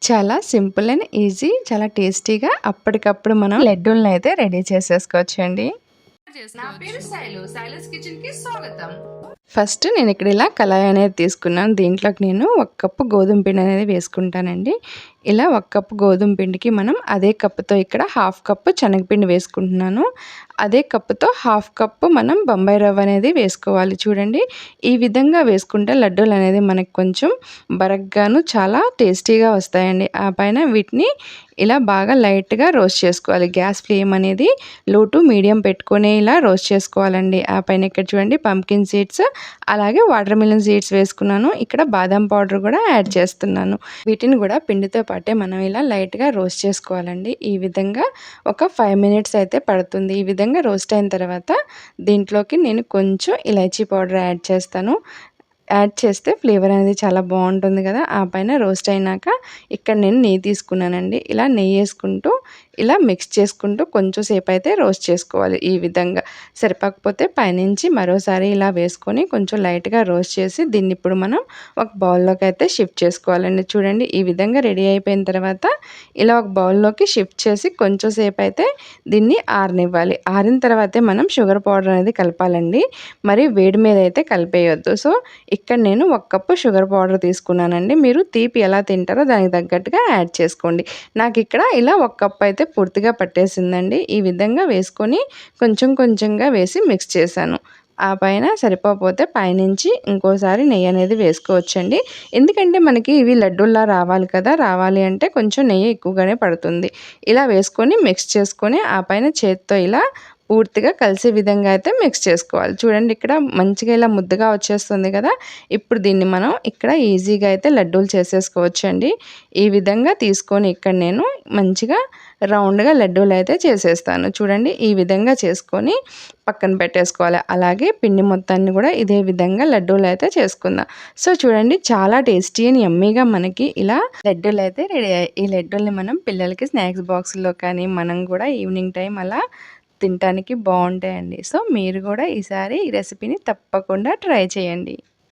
చాలా simple and easy, చాలా టేస్టీగా అప్పటికప్పుడు మనం లడ్డూలను అయితే రెడీ చేసేసుకోవచ్చండి. నా పేరు శైలు. శైలస్ కిచెన్ కి స్వాగతం. ఫస్ట్ నేను ఇక్కడ ఇలా కళాయి అనేది తీసుకున్నాను. దీంట్లోకి నేను 1 కప్పు గోధుమ పిండి అనేది వేసుకుంటానండి. ఇలా 1 కప్పు గోధుమ పిండికి మనం అదే కప్పుతో ఇక్కడ 1/2 కప్పు శనగపిండి వేసుకుంటున్నాను. అదే కప్పుతో 1/2 కప్పు మనం బొంబాయి రవ్వ అనేది వేసుకోవాలి. చూడండి, ఈ విధంగా వేసుకుంటే లడ్డూలు అనేది మనకు కొంచెం బరగ్గాను చాలా టేస్టీగా వస్తాయండి. ఆ పైన వీటిని ఇలా బాగా లైట్గా రోస్ట్ చేసుకోవాలి. గ్యాస్ ఫ్లేమ్ అనేది లో టు మీడియం పెట్టుకొని ఇలా రోస్ట్ చేసుకోవాలండి. ఆ పైన ఇక్కడ చూడండి పంకిన్ సీడ్స్, అలాగే వాటర్ మిలన్ సీడ్స్ వేసుకున్నాను. ఇక్కడ బాదం పౌడర్ కూడా యాడ్ చేస్తున్నాను. వీటిని కూడా పిండితో పాటే మనం ఇలా లైట్గా రోస్ట్ చేసుకోవాలండి. ఈ విధంగా ఒక 5 మినిట్స్ అయితే పడుతుంది. ఈ విధంగా రోస్ట్ అయిన తర్వాత దీంట్లోకి నేను కొంచెం ఇలైచీ పౌడర్ యాడ్ చేస్తాను. యాడ్ చేస్తే ఫ్లేవర్ అనేది చాలా బాగుంటుంది కదా. ఆ పైన రోస్ట్ అయినాక ఇక్కడ నేను నెయ్యి తీసుకున్నానండి. ఇలా నెయ్యి వేసుకుంటూ ఇలా మిక్స్ చేసుకుంటూ కొంచెం సేపు అయితే రోస్ట్ చేసుకోవాలి. ఈ విధంగా సరిపోకపోతే పైనుంచి మరోసారి ఇలా వేసుకొని కొంచెం లైట్గా రోస్ట్ చేసి దీన్ని ఇప్పుడు మనం ఒక బౌల్లోకి అయితే షిఫ్ట్ చేసుకోవాలండి. చూడండి, ఈ విధంగా రెడీ అయిపోయిన తర్వాత ఇలా ఒక బౌల్లోకి షిఫ్ట్ చేసి కొంచెం సేపు అయితే దీన్ని ఆరనివ్వాలి. ఆరిన తర్వాతే మనం షుగర్ పౌడర్ అనేది కలపాలండి. మరి వేడి మీద అయితే కలిపేయొద్దు. సో ఇక్కడ నేను 1 కప్పు షుగర్ పౌడర్ తీసుకున్నానండి. మీరు తీపి ఎలా తింటారో దానికి తగ్గట్టుగా యాడ్ చేసుకోండి. నాకు ఇక్కడ ఇలా 1 కప్ అయితే పూర్తిగా పట్టేసిందండి. ఈ విధంగా వేసుకొని కొంచెం కొంచెంగా వేసి మిక్స్ చేశాను. ఆ పైన సరిపోకపోతే పైనుంచి ఇంకోసారి నెయ్యి అనేది వేసుకోవచ్చండి. ఎందుకంటే మనకి ఇవి లడ్డూల్లా రావాలి కదా. రావాలి అంటే కొంచెం నెయ్యి ఎక్కువగానే పడుతుంది. ఇలా వేసుకొని మిక్స్ చేసుకొని ఆ పైన చేత్తో ఇలా పూర్తిగా కలిసే విధంగా అయితే మిక్స్ చేసుకోవాలి. చూడండి, ఇక్కడ మంచిగా ఇలా ముద్దగా వచ్చేస్తుంది కదా. ఇప్పుడు దీన్ని మనం ఇక్కడ ఈజీగా అయితే లడ్డూలు చేసేసుకోవచ్చండి. ఈ విధంగా తీసుకొని ఇక్కడ నేను మంచిగా రౌండ్గా లడ్డూలు అయితే చేసేస్తాను. చూడండి, ఈ విధంగా చేసుకొని పక్కన పెట్టేసుకోవాలి. అలాగే పిండి మొత్తాన్ని కూడా ఇదే విధంగా లడ్డూలు అయితే చేసుకుందాం. సో చూడండి, చాలా టేస్టీ అండ్ యమ్మీగా మనకి ఇలా లడ్డూలు అయితే రెడీ అయ్యాయి. ఈ లడ్డూల్ని మనం పిల్లలకి స్నాక్స్ బాక్స్లో కానీ మనం కూడా ఈవినింగ్ టైం అలా తినటానికి బాగుంటాయండి. సో మీరు కూడా ఈసారి ఈ రెసిపీని తప్పకుండా ట్రై చేయండి.